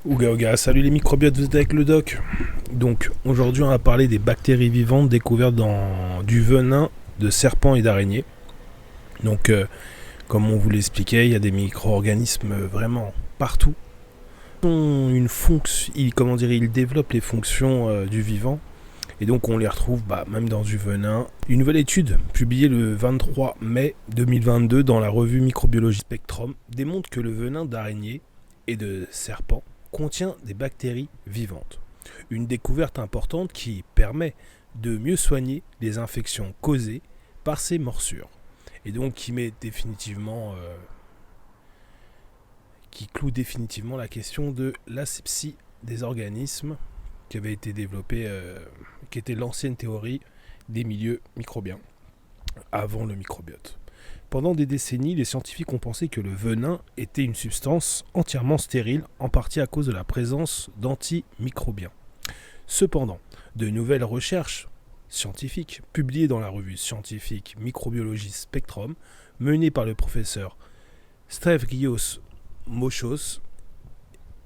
Ouga ouga, salut les microbiotes, vous êtes avec le doc. Donc aujourd'hui on va parler des bactéries vivantes découvertes dans du venin de serpents et d'araignées. Donc comme on vous l'expliquait, il y a des micro-organismes vraiment partout. Ils développent les fonctions du vivant et donc on les retrouve même dans du venin. Une nouvelle étude publiée le 23 mai 2022 dans la revue Microbiologie Spectrum démontre que le venin d'araignée et de serpent contient des bactéries vivantes. Une découverte importante qui permet de mieux soigner les infections causées par ces morsures. Et donc qui cloue définitivement la question de l'asepsie des organismes qui avait été développée, qui était l'ancienne théorie des milieux microbiens avant le microbiote. Pendant des décennies, les scientifiques ont pensé que le venin était une substance entièrement stérile, en partie à cause de la présence d'antimicrobiens. Cependant, de nouvelles recherches scientifiques, publiées dans la revue scientifique Microbiologie Spectrum, menées par le professeur Stavrios Moschos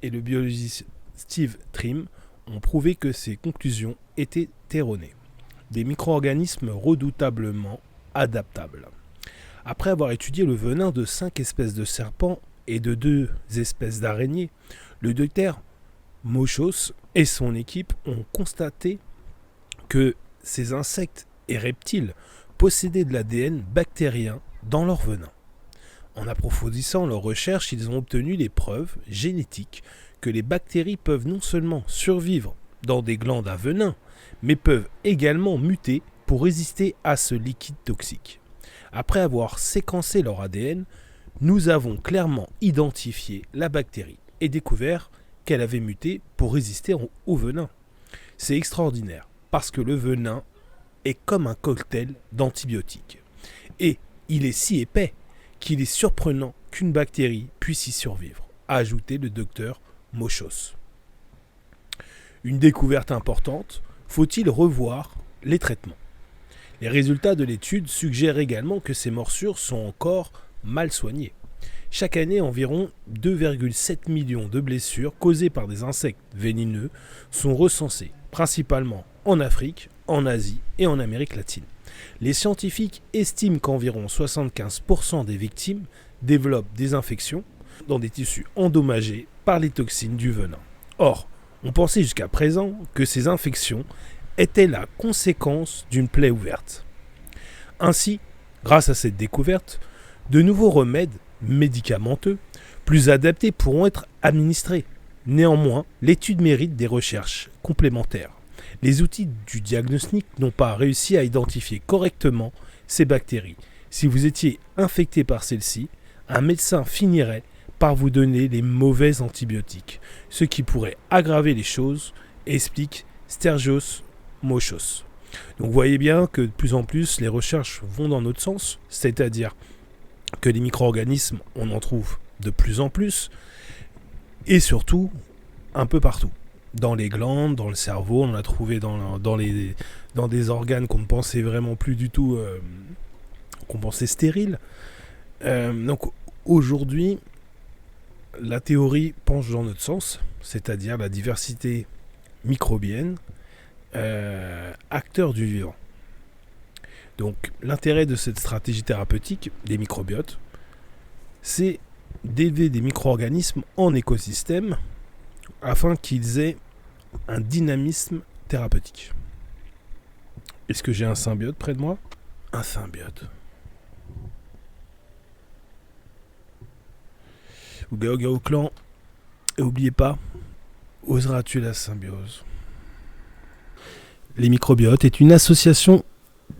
et le biologiste Steve Trim, ont prouvé que ces conclusions étaient erronées. Des micro-organismes redoutablement adaptables. Après avoir étudié le venin de 5 espèces de serpents et de 2 espèces d'araignées, le docteur Moschos et son équipe ont constaté que ces insectes et reptiles possédaient de l'ADN bactérien dans leur venin. En approfondissant leurs recherches, ils ont obtenu les preuves génétiques que les bactéries peuvent non seulement survivre dans des glandes à venin, mais peuvent également muter pour résister à ce liquide toxique. Après avoir séquencé leur ADN, nous avons clairement identifié la bactérie et découvert qu'elle avait muté pour résister au venin. C'est extraordinaire, parce que le venin est comme un cocktail d'antibiotiques. Et il est si épais qu'il est surprenant qu'une bactérie puisse y survivre, a ajouté le docteur Moschos. Une découverte importante, faut-il revoir les traitements ? Les résultats de l'étude suggèrent également que ces morsures sont encore mal soignées. Chaque année, environ 2,7 millions de blessures causées par des insectes vénéneux sont recensées, principalement en Afrique, en Asie et en Amérique latine. Les scientifiques estiment qu'environ 75% des victimes développent des infections dans des tissus endommagés par les toxines du venin. Or, on pensait jusqu'à présent que ces infections était la conséquence d'une plaie ouverte. Ainsi, grâce à cette découverte, de nouveaux remèdes médicamenteux plus adaptés pourront être administrés. Néanmoins, l'étude mérite des recherches complémentaires. Les outils du diagnostic n'ont pas réussi à identifier correctement ces bactéries. Si vous étiez infecté par celles-ci, un médecin finirait par vous donner les mauvais antibiotiques, ce qui pourrait aggraver les choses, explique Stergios Moschos. Donc vous voyez bien que de plus en plus les recherches vont dans notre sens, c'est-à-dire que les micro-organismes, on en trouve de plus en plus, et surtout un peu partout. Dans les glandes, dans le cerveau, on en a trouvé dans des organes qu'on ne pensait vraiment plus du tout, qu'on pensait stériles. Donc aujourd'hui, la théorie penche dans notre sens, c'est-à-dire la diversité microbienne, acteurs du vivant. Donc l'intérêt de cette stratégie thérapeutique des microbiotes, c'est d'élever des micro-organismes en écosystème afin qu'ils aient un dynamisme thérapeutique. Est-ce que j'ai un symbiote près de moi ? Un symbiote. Ouga ouga au clan. Et n'oubliez pas, oseras-tu la symbiose ? Les microbiotes est une association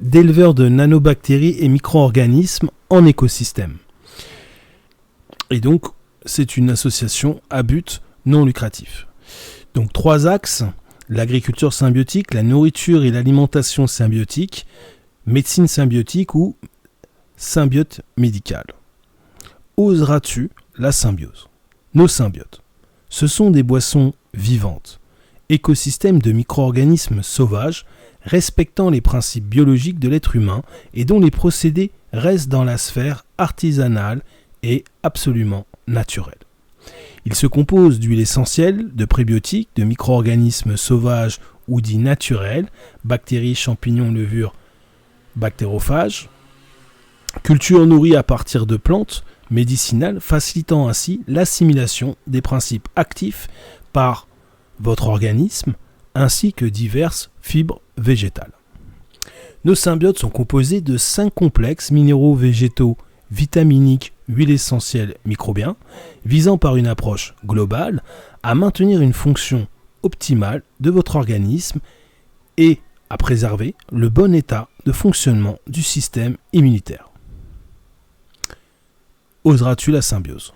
d'éleveurs de nanobactéries et micro-organismes en écosystème. Et donc, c'est une association à but non lucratif. Donc, 3 axes, l'agriculture symbiotique, la nourriture et l'alimentation symbiotique, médecine symbiotique ou symbiote médicale. Oseras-tu la symbiose ? Nos symbiotes, ce sont des boissons vivantes, écosystèmes de micro-organismes sauvages respectant les principes biologiques de l'être humain et dont les procédés restent dans la sphère artisanale et absolument naturelle. Il se compose d'huiles essentielles, de prébiotiques, de micro-organismes sauvages ou dits naturels, bactéries, champignons, levures, bactérophages, culture nourrie à partir de plantes médicinales, facilitant ainsi l'assimilation des principes actifs par votre organisme, ainsi que diverses fibres végétales. Nos symbiotes sont composés de 5 complexes minéraux végétaux, vitaminiques, huiles essentielles, microbiens, visant par une approche globale à maintenir une fonction optimale de votre organisme et à préserver le bon état de fonctionnement du système immunitaire. Oseras-tu la symbiose ?